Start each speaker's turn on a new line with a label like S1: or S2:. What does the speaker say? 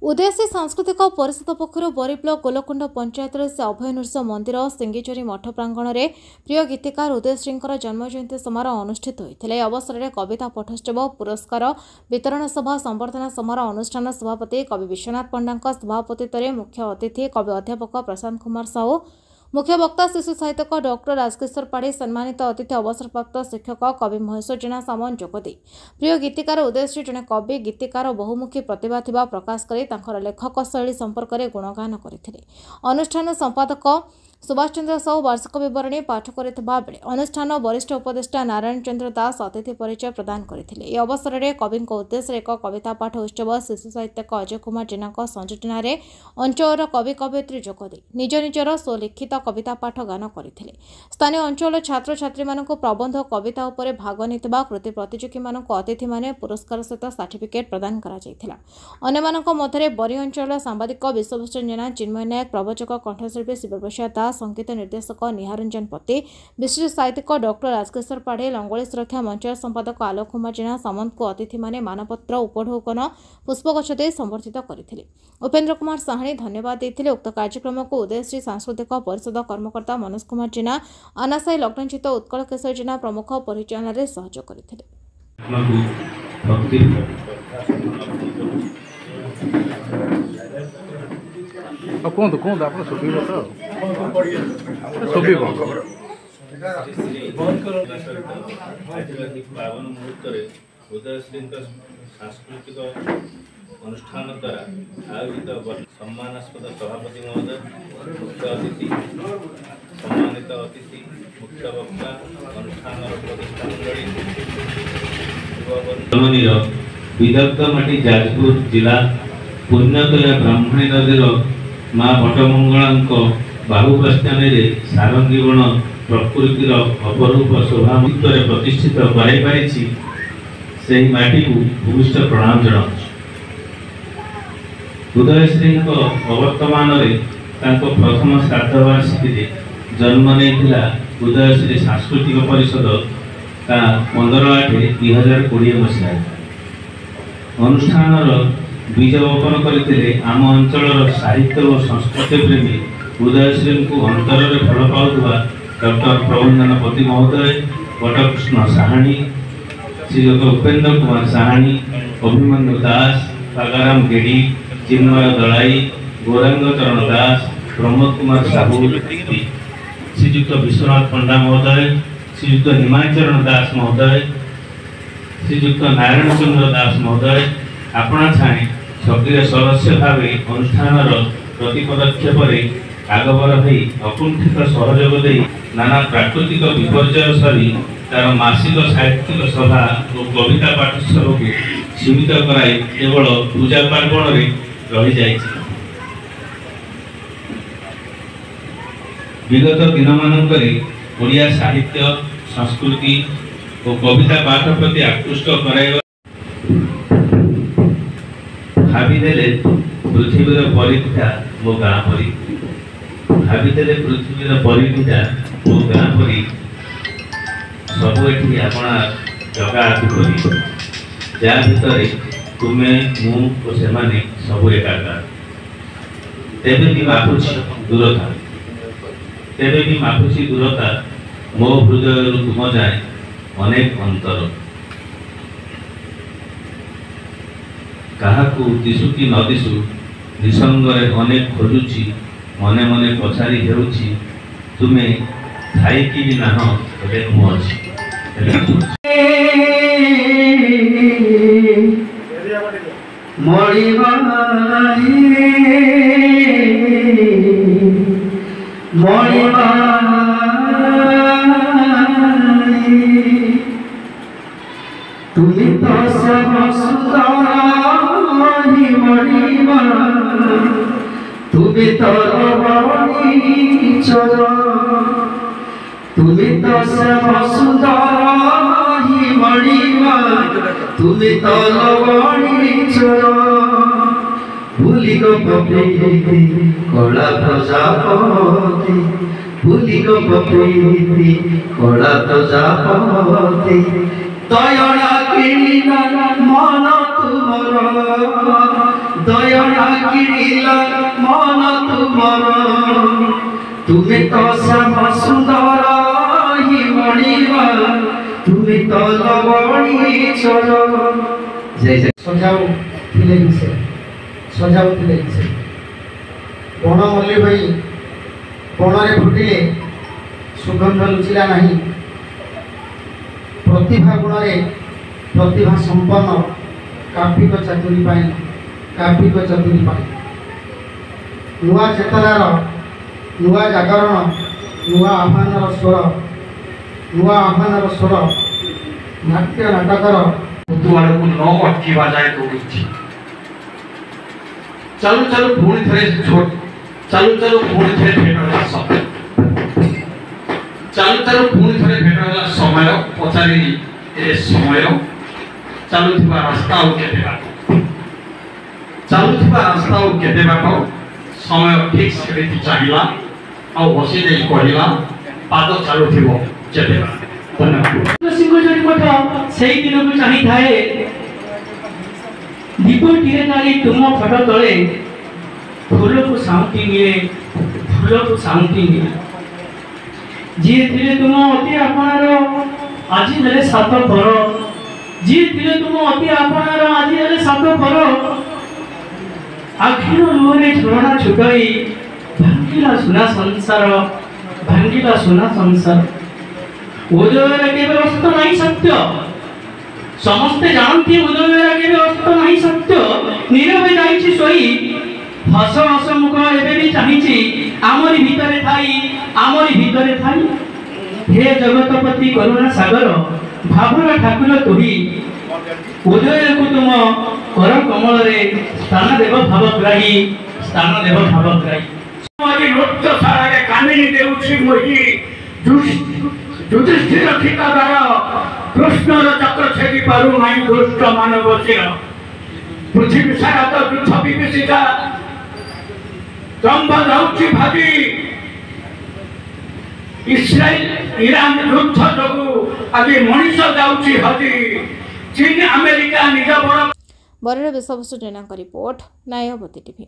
S1: उदयश्री सांस्कृतिक परिषद पक्षर बरी ब्लक गोलकुंड पंचायत से अभय नृष मंदिर सिंगीचोरी मठ प्रांगण में प्रिय गीतिकार उदयश्री जन्म जयंती समारोह अनुष्ठित होता अवसर में कविता पठोत्सव पुरस्कार वितरण सभा संबर्धना समारोह अनुष्ठान सभापति कवि विश्वनाथ पंडा सभापतित्व मुख्य अतिथि कवि अध्यापक प्रशांत कुमार साहू मुख्य वक्ता शिशु साहित्यक डॉक्टर राजकिशोर पाढ़ी सम्मानित अतिथि अवसरप्राप्त शिक्षक कवि महेश्वर जेना सामंत जोगदे प्रिय गीतिकार उदयश्री जड़े कवि गीतिकार बहुमुखी प्रतिभा थिबा प्रकाश कर लेखक शैली संपर्क में गुणगान करथिले। अनुष्ठान संपादक सुभाष चंद्र साहू वार्षिक विवरणी पाठ करथिबा बेले अनुष्ठान वरिष्ठ उपदेष्टा नारायण चंद्र दास अतिथि परिचय प्रदान करथिले। ए अवसर में कवि उद्देश्य एक कविता पाठ उत्सव शिशु साहित्यक अजय कुमार जेना संयोजन में अंचल कवि कवयित्री जोगदे निज निजर स्वलिखित कविता पाठ गान करथिले। स्थानीय अंचल छात्र छात्री मानक प्रबंध कविता उपरे भाग निथिबा कृति प्रतियोगी मानक अतिथि माने पुरस्कार सहित सर्टिफिकेट प्रदान करा जायथिला। अन्य मानक मध्य बरी अंचल सांबादिक विश्वभूषण जेना चिन्मय नायक प्रवचक कंठशिल्पी शिवप्रसाद दास संगीत निर्देशक निहारंजन पति विशिष्ट साहित्यिक डॉक्टर राजकिशोर पाढ़े लंगोली सुरक्षा मंच संपादक आलोक कुमार जेना सामंत को अतिथि माने मानपत्र उपढौकन पुष्पगछ दे संबर्धित करथिले। उपेन्द्र कुमार साहानी धन्यवाद देथिले। उक्त कार्यक्रम को उदयश्री सांस्कृतिक परिषद कर्मकर्ता मनोज कुमार जेना आनासाई लग्नचित उत्कल केशर जेना प्रमुख परिचालन में सहयोग करथिले।
S2: कौन आप सुबी तो सुबी
S3: पावन मुहूर्त उदयश्री सांस्कृतिक अनुष्ठान द्वारा आयोजित सम्मानास्पद सभापति महोदय मुख्य अतिथि सम्मानित अतिथि मुख्य वक्ता अनुष्ठान प्रतिष्ठा मंडली विदग्ध माटी जाजपुर जिला पुण्यतया ब्राह्मणी नदीर माँ बटमंगला बाहुप्रस्थान सारंगीवण प्रकृतिर अपरूप शोभामित्व प्रतिष्ठित कराई से माटी को भूमिष्ठ प्रणाम जनाऊँ। उदयश्री अवर्तमान प्रथम श्राद्धवार्षिकी जन्म नहीं उदयश्री सांस्कृतिक परिषद 15/8/2020 मसीहा अनुष्ठान बीज रोपण करते आम अंचल साहित्य और संस्कृति प्रेमी उदयश्री को अंतर में भल पाउवा डॉक्टर प्रबंधनपति महोदय वटकृष्ण साहानी श्रीयुक्त उपेन्द्र कुमार साहानी अभिमन्यु दास कागाराम गेड़ी चिन्मय दलाई गौरांग चरण दास प्रमोद कुमार साहू श्रीयुक्त विश्वनाथ पंडा महोदय श्रीयुक्त हिमाचरण दास महोदय श्रीयुक्त नारायण चंद्र दास महोदय आपणा छाए सक्रिय सदस्य भाव अनुष्ठान प्रति पदक्षेप आगबर हो अकुंठित सहयोग दे नाना प्राकृतिक विपर्यय सरी तार मासिक साहित्यिक सभा और कविता पाठोत्सव को सीमित कराई केवल पूजा पार्वण में रही जाए। विगत दिन मानकरे ओडिया साहित्य संस्कृति और कविता पाठ प्रति आकृष्ट कराइबा भाविदेले पृथ्वीर परिधिटा मो गाँ परी भाविदेले पृथ्वीर परिधिटा मो गाँ परी सब एठी आपणा जगह आदि जा भितर तुमे मु और सेमाने सब एकाकार तेबे भी मापुची दूरता तेबे भी मापुची दूरता मो हृदय तुम जाए अनेक अंतर काहाकू दिशु कि न दिशु निसंगरे अनेक खोजुची मने मने पछारी हेउची तुमे थाई कि भी नाह तबे मु अछि
S4: तुमी तो सब सुंदरी मणिमा तुमी तो रवणी चर तुमी तो सब सुंदरी मणिमा तुमी तो रवणी चर भूली गो प्रीति कला प्रजापति भूली गो प्रीति कला प्रजापति दयना किणीना मन तुमर দয়না কিনিলা মন তুমর তুমি তো শ্যাম সুন্দর হি মণিমা তুমি তো লবণী চর ସଜାଉଥିଲେ ବି ସେ ସଜାଉଥିଲେ ବି ସେ ବଣ ମଲ୍ଲି ହୋଇ ବଣରେ ଫୁଟିଲେ ସୁଗନ୍ଧ ଲୁଚିଲା ନାହିଁ ପ୍ରତିଭା ଗୁଣରେ ପ୍ରତିଭା ସମ୍ପନ୍ନ କାବ୍ୟିକ ଚାତୁରୀ ପାଇଁ ନୂଆ ଚେତନାର ନୂଆ ଜାଗରଣ ନୂଆ ଆହ୍ୱାନର ସ୍ୱର ନାଟ୍ୟ ନାଟକର
S5: ଆଡ଼କୁ ନ ଅଟକିବା ଯାଏ ଦୌଡ଼ୁଛି। ଚାଲୁ ଚାଲୁ ପୁଣି ଥରେ ଚାଲୁ ଚାଲୁ ପୁଣି ଥରେ ଭେଟ ହେଲା ସମୟ ଚାଲୁ ଚାଲୁ ପୁଣି ଥରେ ଭେଟ ହେଲା ସମୟ ପଚାରିଲି ଏ ସମୟ ଚାଲୁଥିବା ରାସ୍ତା ଆଉ କେତେ ବାଟ ସମୟ ଠିକ୍ ସେମିତି ଚାହିଁଲା ଆଉ ବସି ଦେଇ କହିଲା ପାଦ ଚାଲୁଥିବ ଯେତେ ବାଟ।
S6: ସିଂହଚୋରୀ ମଠ ସେଇ ଦିନକୁ ଚାହିଁଥାଏ ଦୀପଟିଏ ଜାଳି ତୁମ ଫଟ ତଳେ ଫୁଲକୁ ସାଉଁଟି ନିଏ ଯିଏ ଥିଲେ ତୁମ ଅତି ଆପଣାର ଆଜି ହେଲେ ସାତ ପର ଆଖିର ଲୁହରେ ଝରଣା ଛୁଟାଇ ଭାଙ୍ଗିଲା ସୁନା ସଂସାର ଉଦୟରେ କେବେ ଅସ୍ତ ନାହିଁ ସତ୍ୟ ସମସ୍ତେ ଜାଣନ୍ତି ଉଦୟରେ କେବେ ଅସ୍ତ ନାହିଁ ସତ୍ୟ ନୀରବେ ଯାଇଛି ଶୋଇ ହସ ମୁଖ ଏବେ ବି ଚାହିଁଛି ଆମରି ଭିତରେ ଥାଇ ହେ ଜଗତପତି କରୁଣା ସାଗର ଭାବର ଠାକୁର ତୁହି ଉଦୟକୁ ତୁମ କର କମଳରେ ସ୍ଥାନ ଦେବ ଭାବଗ୍ରାହୀ
S5: ନୃତ୍ୟଶାଳାରେ କାମିନୀ ଦେଉଛି ମୋହି ଯୁଧିଷ୍ଠିର ଠିକାଦାର କୃଷ୍ଣର ଚକ୍ର ଛେଦି ପାରୁ ନାହିଁ ଦୁଷ୍ଟ ମାନବ ଶିର ପୃଥିବୀ ସାରା ତ ଯୁଦ୍ଧ ବିଭୀଷିକା ଜମ୍ବ ଯାଉଛି ଭାବି ଇସ୍ରାଏଲ ଇରାନ ଯୁଦ୍ଧ ଯୋଗୁଁ ଆଜି ମଣିଷ ଯାଉଛି ହଜି ଚୀନ ଆମେରିକା ନିଜ ବଡ଼
S1: ବରରେ ବିଶ୍ୱବସ୍ତୁ ଜେନାଙ୍କ ରିପୋର୍ଟ ନ୍ୟାୟବତୀ ଟିଭି।